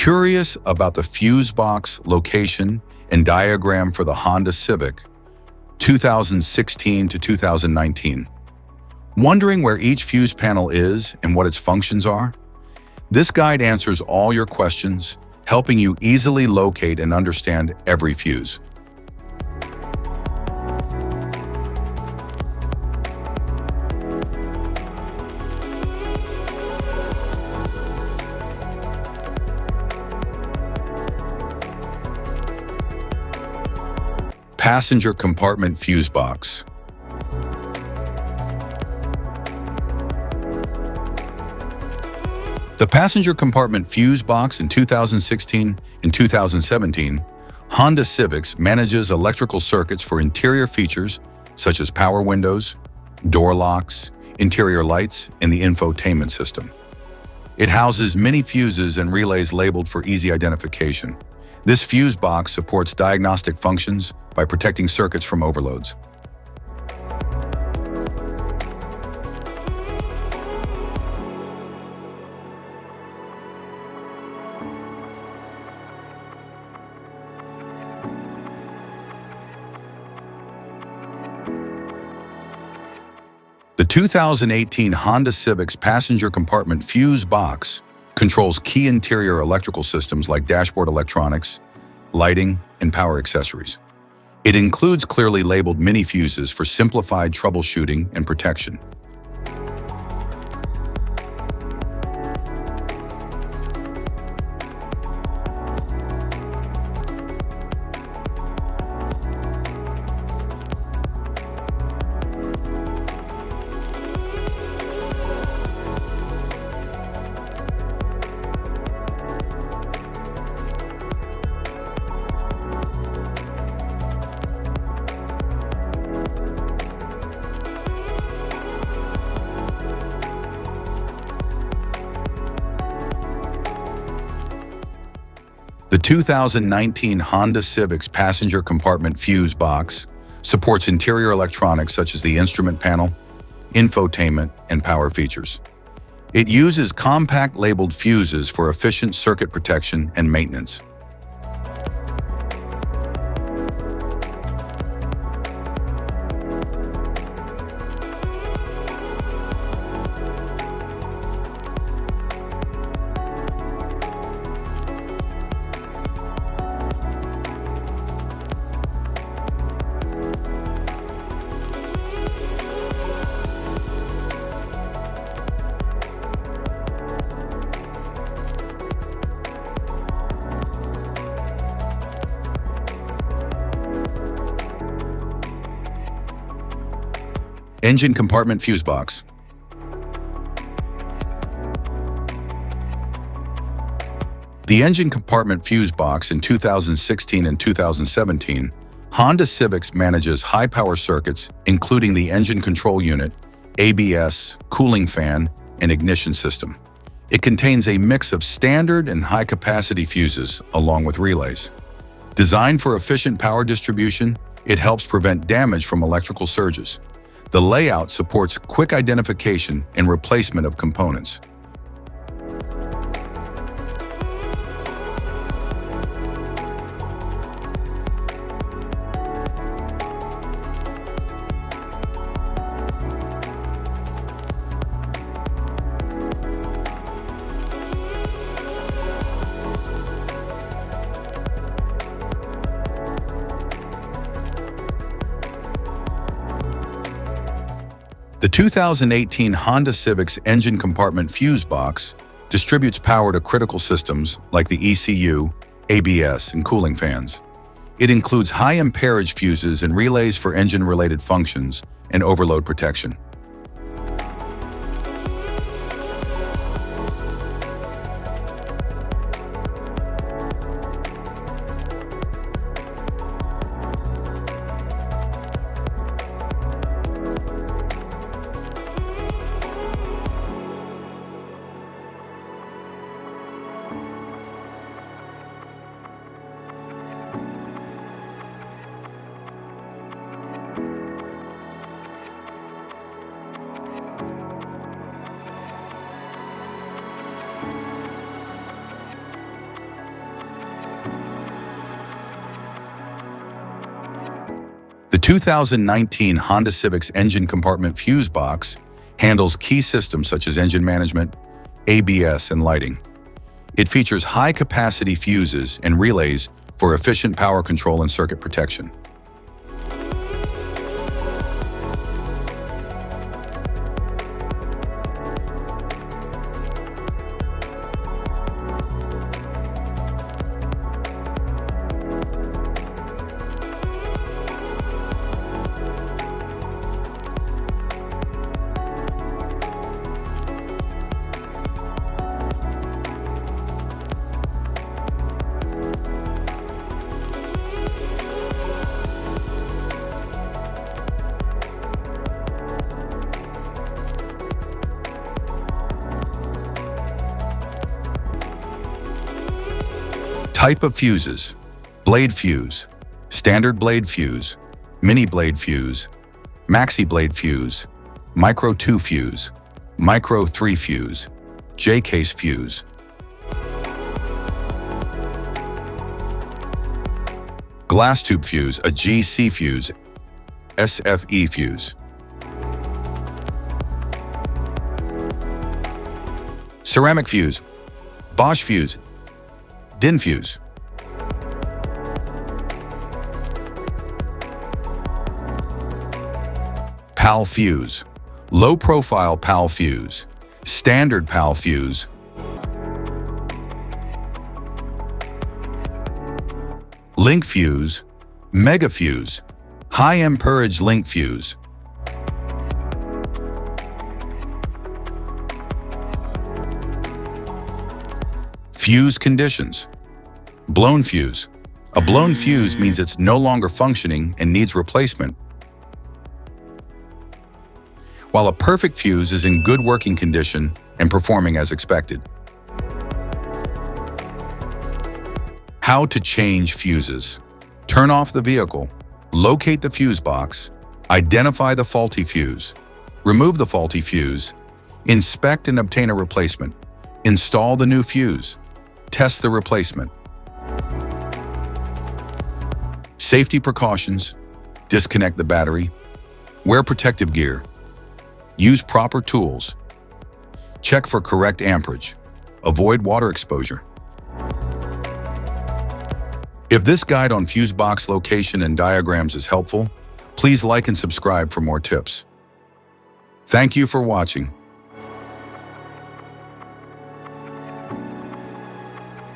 Curious about the fuse box location and diagram for the Honda Civic 2016 to 2019? Wondering where each fuse panel is and what its functions are? This guide answers all your questions, helping you easily locate and understand every fuse. Passenger compartment fuse box. The passenger compartment fuse box in 2016 and 2017, Honda Civics manages electrical circuits for interior features such as power windows, door locks, interior lights, and the infotainment system. It houses many fuses and relays labeled for easy identification. This fuse box supports diagnostic functions by protecting circuits from overloads. The 2018 Honda Civic's passenger compartment fuse box controls key interior electrical systems like dashboard electronics, lighting, and power accessories. It includes clearly labeled mini fuses for simplified troubleshooting and protection. The 2019 Honda Civic's passenger compartment fuse box supports interior electronics such as the instrument panel, infotainment, and power features. It uses compact labeled fuses for efficient circuit protection and maintenance. Engine compartment fuse box. The engine compartment fuse box in 2016 and 2017, Honda Civics manages high-power circuits, including the engine control unit, ABS, cooling fan, and ignition system. It contains a mix of standard and high-capacity fuses, along with relays. Designed for efficient power distribution, it helps prevent damage from electrical surges. The layout supports quick identification and replacement of components. The 2018 Honda Civic's engine compartment fuse box distributes power to critical systems like the ECU, ABS, and cooling fans. It includes high amperage fuses and relays for engine-related functions and overload protection. The 2019 Honda Civic's engine compartment fuse box handles key systems such as engine management, ABS, and lighting. It features high-capacity fuses and relays for efficient power control and circuit protection. Type of fuses: blade fuse, standard blade fuse, mini blade fuse, maxi blade fuse, micro 2 fuse, micro 3 fuse, J-case fuse. Glass tube fuse, a GC fuse, SFE fuse. Ceramic fuse, Bosch fuse, DIN fuse. PAL fuse, low profile PAL fuse, standard PAL fuse. Link fuse, mega fuse, high amperage link fuse. Fuse conditions: blown fuse. A blown fuse means it's no longer functioning and needs replacement, while a perfect fuse is in good working condition and performing as expected. How to change fuses: turn off the vehicle, locate the fuse box, identify the faulty fuse, remove the faulty fuse, inspect and obtain a replacement, install the new fuse, test the replacement. Safety precautions: disconnect the battery, wear protective gear, use proper tools, check for correct amperage, avoid water exposure. If this guide on fuse box location and diagrams is helpful, please like and subscribe for more tips. Thank you for watching.